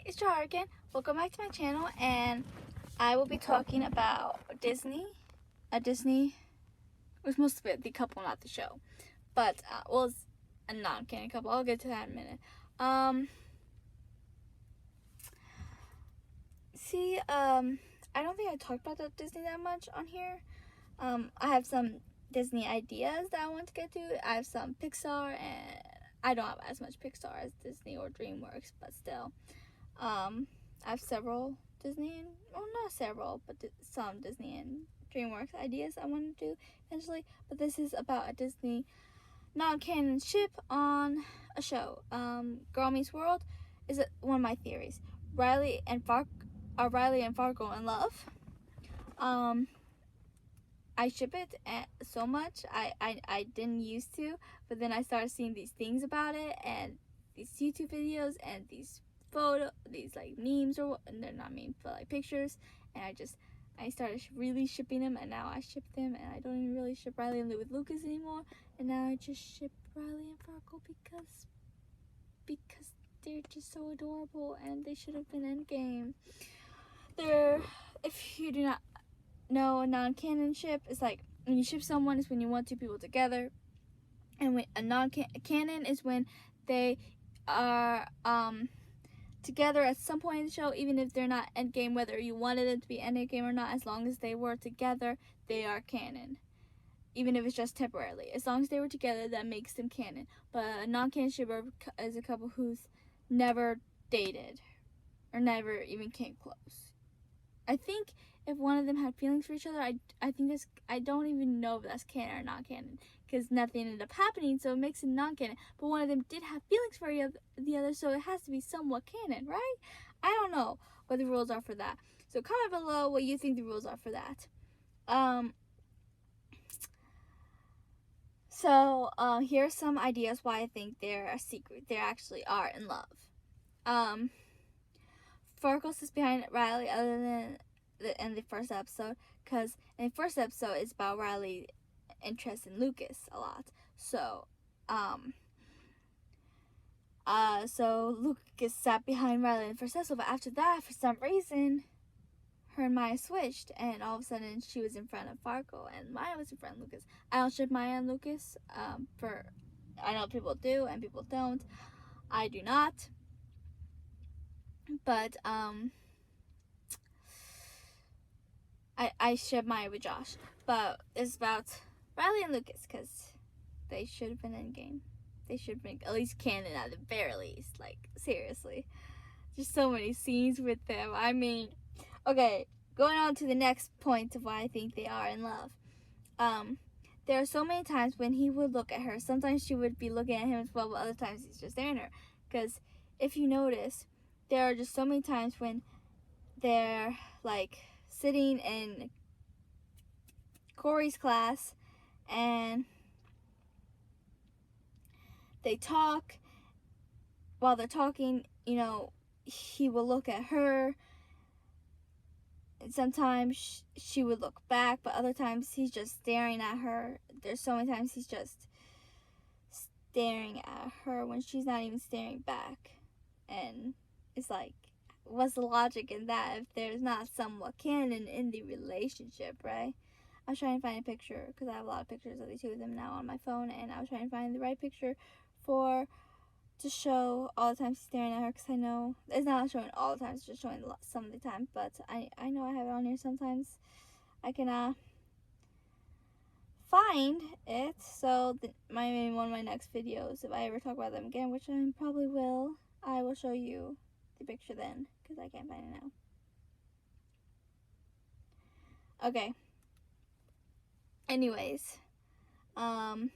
it's Char again. Welcome back to my channel, and I will be talking about Disney. Disney was most of it the couple, not the show, but well, it's a non-canon couple. I'll get to that in a minute. I don't think I talked about Disney that much on here. I have some Disney ideas that I want to get to. I have some Pixar, and I don't have as much Pixar as Disney or DreamWorks, but still. I have several Disney, and, well, not several, but some Disney and DreamWorks ideas I want to do eventually. But this is about a Disney non-canon ship on a show. Girl Meets World is one of my theories. Riley and Fargo in love. I ship it so much. I didn't used to, but then I started seeing these things about it, and these YouTube videos, and these like memes, and they're not memes, but like pictures, and I started really shipping them, and now I ship them, and I don't even really ship Riley and with Lucas anymore, and now I just ship Riley and Fargo because they're just so adorable, and they should have been endgame. If you do not know, a non-canon ship is like when you ship someone is when you want two people together, and when a non-canon is when they are together at some point in the show, even if they're not endgame, whether you wanted them to be endgame or not, as long as they were together, they are canon. Even if it's just temporarily. As long as they were together, that makes them canon. But a non-canon shipper is a couple who's never dated or never even came close. I think if one of them had feelings for each other, I don't even know if that's canon or not canon, because nothing ended up happening, so it makes it non-canon. But one of them did have feelings for the other, so it has to be somewhat canon, right? I don't know what the rules are for that. So comment below what you think the rules are for that. Here are some ideas why I think they're a secret. They actually are in love. Fargo sits behind Riley other than in the first episode, because in the first episode it's about Riley's interest in Lucas a lot. So Lucas sat behind Riley in the first episode, but after that, for some reason, her and Maya switched, and all of a sudden she was in front of Fargo, and Maya was in front of Lucas. I don't ship Maya and Lucas. I know people do and people don't. I do not. But I ship Maya with Josh. But it's about Riley and Lucas, because they should have been in game. They should have been at least canon at the very least. Like, seriously. Just so many scenes with them. I mean, okay, going on to the next point of why I think they are in love. There are so many times when he would look at her. Sometimes she would be looking at him as well, but other times he's just staring at her. Because if you notice, there are just so many times when they're like sitting in Corey's class and they talk. While they're talking, he will look at her, and sometimes she would look back, but other times he's just staring at her. There's so many times he's just staring at her when she's not even staring back, and it's like, what's the logic in that if there's not somewhat canon in the relationship, right? I was trying to find a picture, because I have a lot of pictures of the two of them now on my phone, and I was trying to find the right picture to show all the times he's staring at her, because I know it's not showing all the times, it's just showing some of the time, but I know I have it on here sometimes. I can find it, so maybe one of my next videos, if I ever talk about them again, which I probably will, I will show you the picture then, because I can't find it now. Okay. Anyways, Fargo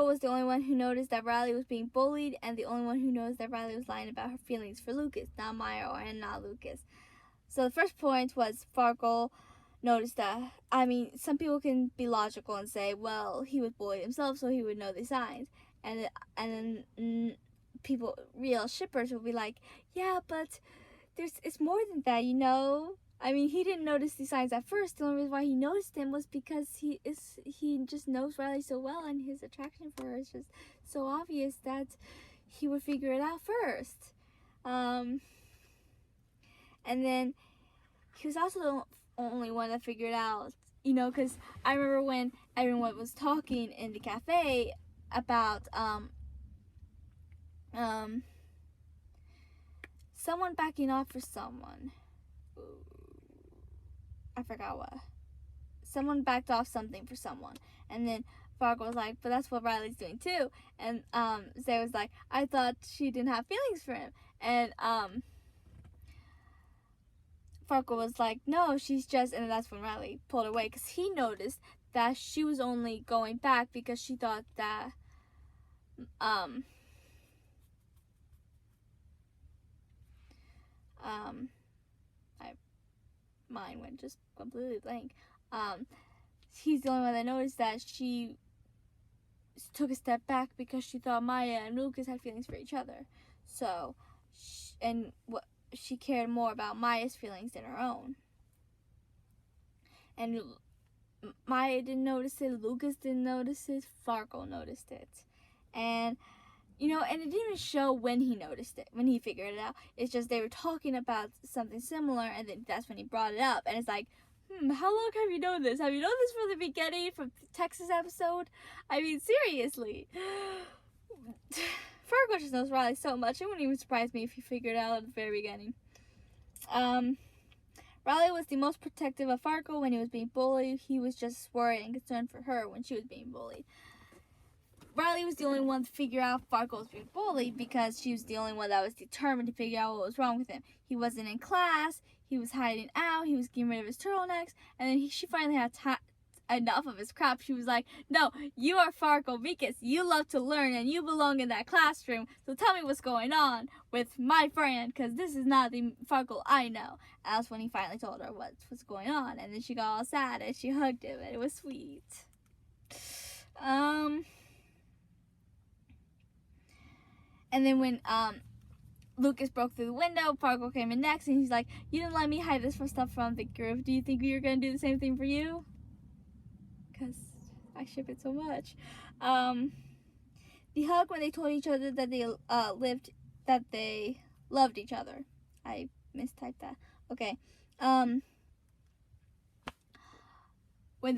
was the only one who noticed that Riley was being bullied, and the only one who knows that Riley was lying about her feelings for Lucas, not Maya and not Lucas. So the first point was Fargo noticed that. I mean, some people can be logical and say, well, he was bullied himself, so he would know the signs, and then people, real shippers, will be like, yeah, but it's more than that, I mean, he didn't notice the signs at first. The only reason why he noticed them was because he just knows Riley so well, and his attraction for her is just so obvious that he would figure it out first. And then he was also the only one that figured out, because I remember when everyone was talking in the cafe about someone backing off for someone. I forgot what. Someone backed off something for someone, and then Fargo was like, but that's what Riley's doing too. And Zay was like, I thought she didn't have feelings for him. And Fargo was like, no, she's just, and that's when Riley pulled away, because he noticed that she was only going back because she thought that mine went just completely blank. He's the only one that noticed that she took a step back because she thought Maya and Lucas had feelings for each other. So, she cared more about Maya's feelings than her own. And Maya didn't notice it, Lucas didn't notice it, Fargo noticed it. And and it didn't even show when he noticed it, when he figured it out. It's just they were talking about something similar, and then that's when he brought it up. And it's like, how long have you known this? Have you known this from the beginning, from the Texas episode? I mean, seriously. Fargo just knows Riley so much. It wouldn't even surprise me if he figured it out at the very beginning. Riley was the most protective of Fargo when he was being bullied. He was just worried and concerned for her when she was being bullied. Farley was the only one to figure out Fargo was being bullied because she was the only one that was determined to figure out what was wrong with him. He wasn't in class, he was hiding out, he was getting rid of his turtlenecks, and then she finally had enough of his crap. She was like, no, you are Fargo because you love to learn and you belong in that classroom, so tell me what's going on with my friend, because this is not the Fargo I know. And that's when he finally told her what was going on, and then she got all sad and she hugged him, and it was sweet. And then when Lucas broke through the window, Fargo came in next, and he's like, you didn't let me hide this stuff from the group. Do you think we were going to do the same thing for you? Because I ship it so much. The hug when they told each other that they loved each other. I mistyped that. Okay. When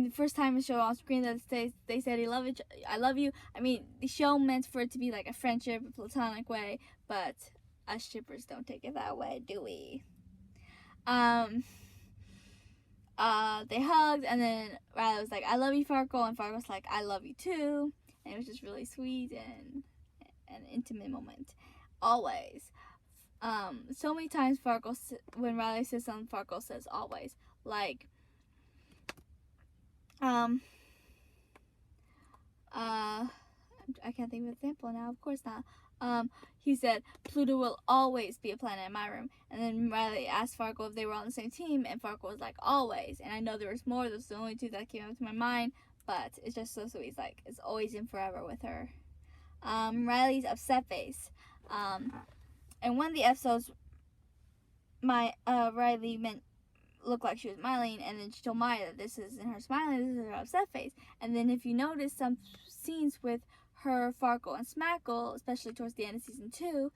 the first time the show on screen that they said I love you. I mean, the show meant for it to be like a friendship, a platonic way, but us shippers don't take it that way, do we? They hugged, and then Riley was like, I love you, Fargo, and Fargo was like, I love you too. And it was just really sweet and an intimate moment. Always. So many times when Riley says something, Fargo says always. Like, I can't think of an example now, of course not. He said, Pluto will always be a planet in my room. And then Riley asked Fargo if they were on the same team, and Fargo was like, always. And I know there was more, those are the only two that came up to my mind, but it's just so sweet. He's like, it's always and forever with her. Riley's upset face. And one of the episodes, Riley looked like she was smiling, and then she told Maya that this isn't her smiling, this is her upset face. And then if you notice some scenes with her, Fargo, and Smackle, especially towards the end of season 2,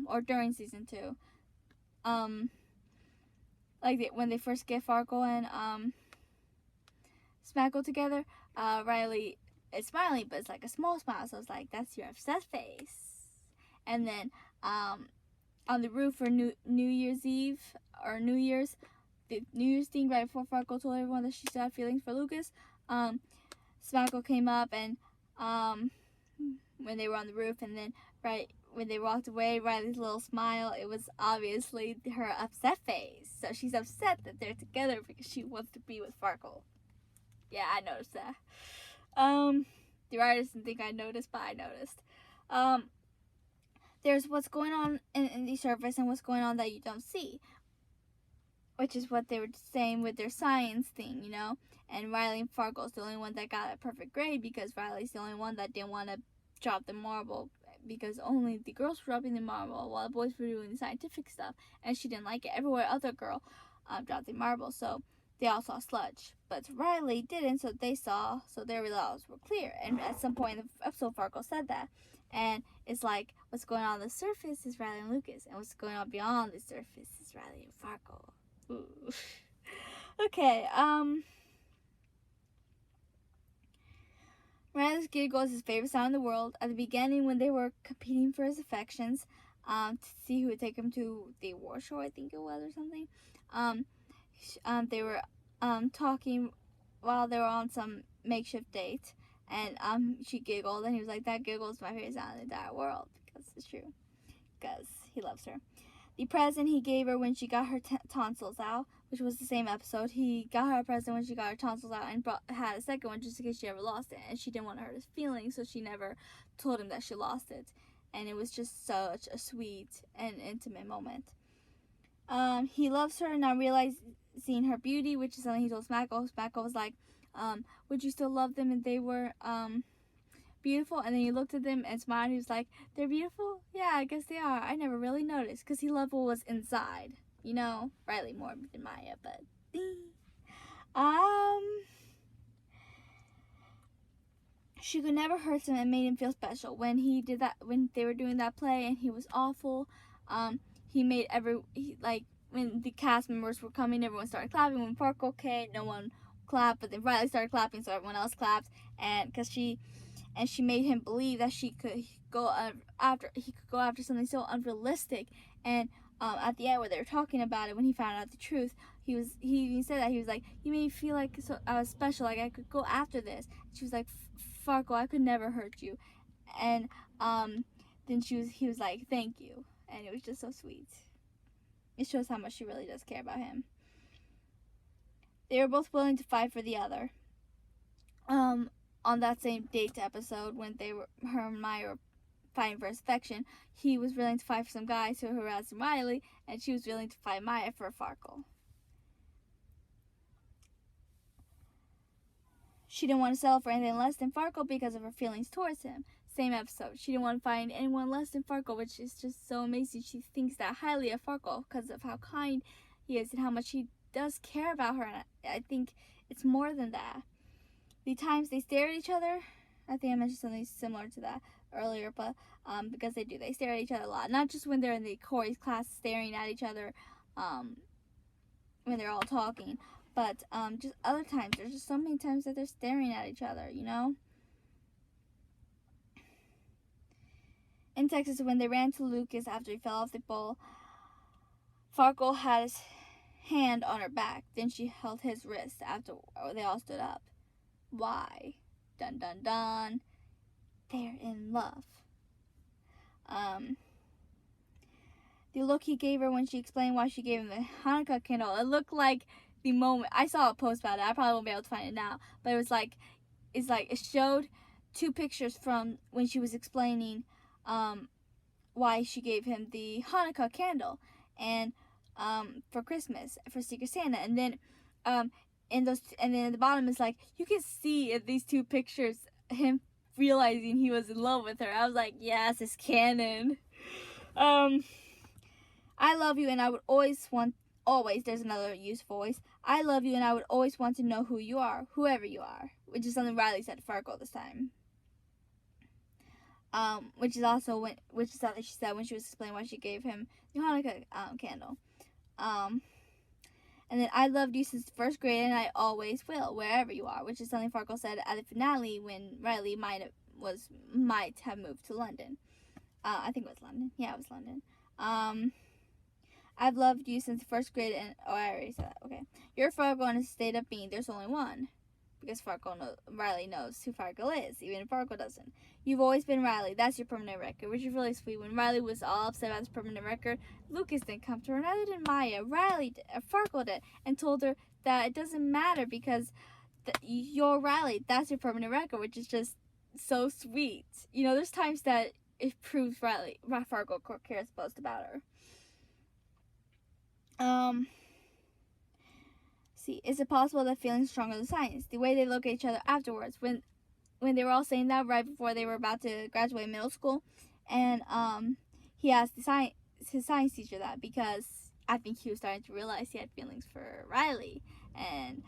or during season 2, like when they first get Fargo and Smackle together, Riley is smiling, but it's like a small smile, so it's like, that's your upset face. And then on the roof for New Year's Eve, or New Year's, the New Year's thing, right before Fargo told everyone that she still had feelings for Lucas, Smackle came up, and when they were on the roof, and then right when they walked away, Riley's little smile, it was obviously her upset face. So she's upset that they're together because she wants to be with Fargo. Yeah, I noticed that. The writers didn't think I noticed, but I noticed. There's what's going on in the surface and what's going on that you don't see, which is what they were saying with their science thing, And Riley and Fargo's the only one that got a perfect grade because Riley's the only one that didn't want to drop the marble because only the girls were dropping the marble while the boys were doing the scientific stuff, and she didn't like it. Everywhere other girl dropped the marble, so they all saw sludge. But Riley didn't, so their results were clear. And at some point in the episode, Fargo said that. And it's like, what's going on the surface is Riley and Lucas, and what's going on beyond the surface is Riley and Farkle. Ooh. Okay, Riley's giggle is his favorite sound in the world. At the beginning, when they were competing for his affections, to see who would take him to the war show, I think it was, or something, they were talking while they were on some makeshift date, and she giggled, and he was like, that giggle is my favorite sound in the entire world, because it's true, because he loves her. The present he gave her when she got her tonsils out, which was the same episode, he got her a present when she got her tonsils out and had a second one just in case she ever lost it, and she didn't want to hurt his feelings, so she never told him that she lost it, and it was just such a sweet and intimate moment. He loves her, now realizing her beauty, which is something he told Smackle. Smackle was like, would you still love them if they were beautiful? And then he looked at them and smiled. He was like, they're beautiful? Yeah, I guess they are. I never really noticed, because he loved what was inside. You know, Riley more than Maya, but she could never hurt him and made him feel special. When he did that, when they were doing that play and he was awful, he made when the cast members were coming, everyone started clapping. When Farkle came, no one clapped, but then Riley started clapping, so everyone else clapped, and she made him believe that he could go after something so unrealistic. And at the end, where they were talking about it, when he found out the truth, he even said that he was like, you made me feel like I was special, like I could go after this. She was like, Farkle, I could never hurt you. And then he was like, thank you, and it was just so sweet. It shows how much she really does care about him. They were both willing to fight for the other. On that same date episode, when her and Maya were fighting for his affection, he was willing to fight for some guys who harassed Riley, and she was willing to fight Maya for Farkle. She didn't want to settle for anything less than Farkle because of her feelings towards him. Same episode. She didn't want to find anyone less than Farkle, which is just so amazing. She thinks that highly of Farkle because of how kind he is and how much he does care about her. And I think it's more than that. The times they stare at each other, I think I mentioned something similar to that earlier, but because they stare at each other a lot. Not just when they're in the Corey's class staring at each other when they're all talking, but just other times. There's just so many times that they're staring at each other, you know? In Texas, when they ran to Lucas after he fell off the pole, Farkle had his hand on her back. Then she held his wrist after they all stood up. Why? Dun dun dun. They're in love. The look he gave her when she explained why she gave him the Hanukkah candle, it looked like the moment, I saw a post about it, I probably won't be able to find it now, but it was like, it showed two pictures from when she was explaining why she gave him the Hanukkah candle and for Christmas, for Secret Santa, and then and then at the bottom is like, you can see in these two pictures him realizing he was in love with her. I was like, yes, it's canon. I love you and I would always, there's another used voice. I love you and I would always want to know who you are, whoever you are, which is something Riley said to Farkle this time. Which is something she said when she was explaining why she gave him the Hanukkah candle. And then I loved you since first grade and I always will, wherever you are, which is something Farkle said at the finale when Riley might have moved to London. I think it was London. Yeah, it was London. I've loved you since first grade and I already said that. Okay. You're Farkle in a state of being. There's only one. Because Riley knows who Farkle is, even if Farkle doesn't. You've always been Riley. That's your permanent record, which is really sweet. When Riley was all upset about his permanent record, Lucas didn't come to her, neither did Maya. Farkle did, and told her that it doesn't matter because you're Riley. That's your permanent record, which is just so sweet. You know, there's times that it proves Farkle cares most about her. Is it possible that feelings stronger than science? The way they look at each other afterwards, when they were all saying that right before they were about to graduate middle school, and he asked his science teacher that because I think he was starting to realize he had feelings for Riley, and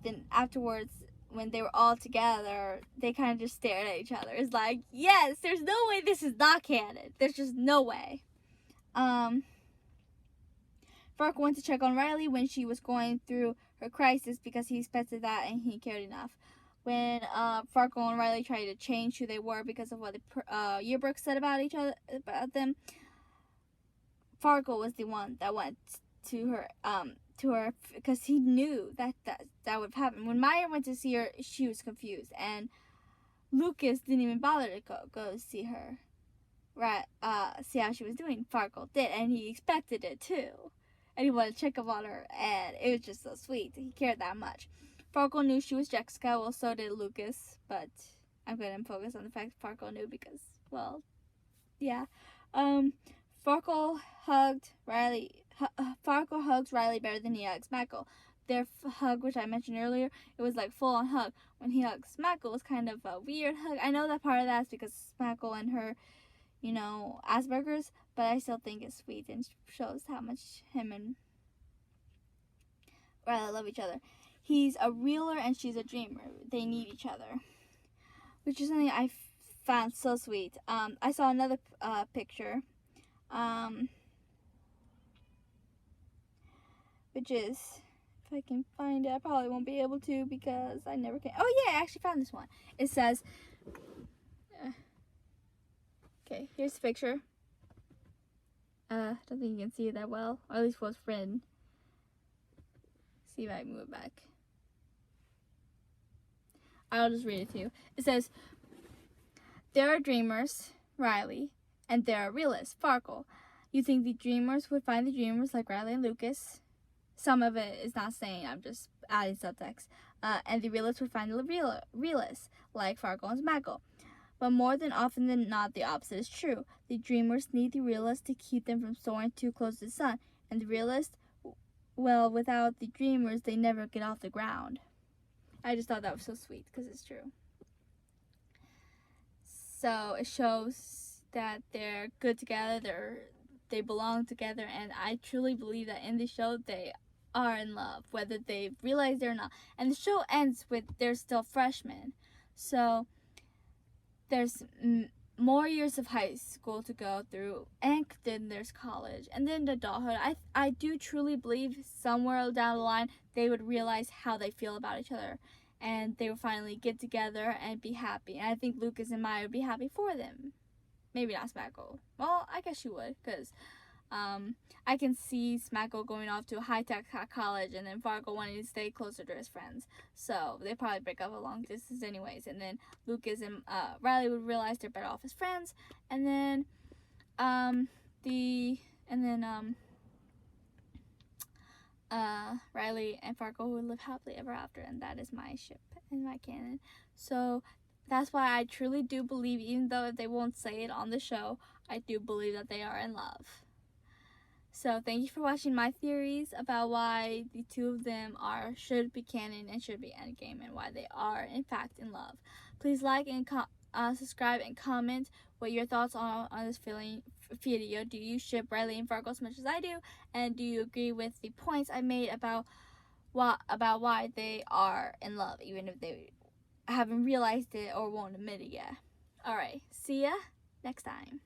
then afterwards when they were all together, they kind of just stared at each other. It's like, yes, there's no way this is not canon. There's just no way. Farkle went to check on Riley when she was going through her crisis because he expected that and he cared enough. When Farkle and Riley tried to change who they were because of what the yearbook said about them, Farkle was the one that went to her because he knew that would happen. When Maya went to see her, she was confused, and Lucas didn't even bother to go see her, right? See how she was doing. Farkle did, and he expected it too, and he wanted to check up on her, and it was just so sweet. He cared that much. Farkle knew she was Jessica. Well, so did Lucas, but I'm going to focus on the fact Farkle knew because, well, yeah. Farkle hugged Riley. Farkle hugs Riley better than he hugs Smackle. Their hug, which I mentioned earlier, it was like full on hug. When he hugged Smackle, it was kind of a weird hug. I know that part of that is because Smackle and her, Asperger's, but I still think it's sweet and shows how much him and Riley love each other. He's a reeler and she's a dreamer. They need each other, which is something I found so sweet. I saw another picture, which is, if I can find it, I probably won't be able to because I never can. Oh yeah, I actually found this one. It says, okay, here's the picture. Don't think you can see it that well, or at least for his friend. See if I can move it back. I'll just read it to you. It says, there are dreamers, Riley, and there are realists, Farkle. You think the dreamers would find the dreamers like Riley and Lucas? Some of it is not saying, I'm just adding subtext. And the realists would find the realists like Farkle and Smackle. But more than often than not, the opposite is true. The dreamers need the realists to keep them from soaring too close to the sun. And the realists, well, without the dreamers, they never get off the ground. I just thought that was so sweet because it's true. So it shows that they're good together, they belong together, and I truly believe that in the show they are in love, whether they realize they're not. And the show ends with they're still freshmen. So there's more years of high school to go through, and then there's college, and then adulthood. I do truly believe somewhere down the line they would realize how they feel about each other, and they would finally get together and be happy. And I think Lucas and Maya would be happy for them. Maybe not Smackle. Well, I guess she would, because I can see Smackle going off to a high-tech college, and then Farkle wanting to stay closer to his friends. So they probably break up a long distance anyways. And then Lucas and Riley would realize they're better off as friends. And then Riley and Farkle would live happily ever after, and that is my ship and my canon. So that's why I truly do believe, even though they won't say it on the show, I do believe that they are in love. So thank you for watching my theories about why the two of them should be canon and should be endgame, and why they are in fact in love. Please like and subscribe and comment what your thoughts are on this video. Do you ship Riley and Farkle as much as I do? And do you agree with the points I made about why they are in love, even if they haven't realized it or won't admit it yet? Alright, see ya next time.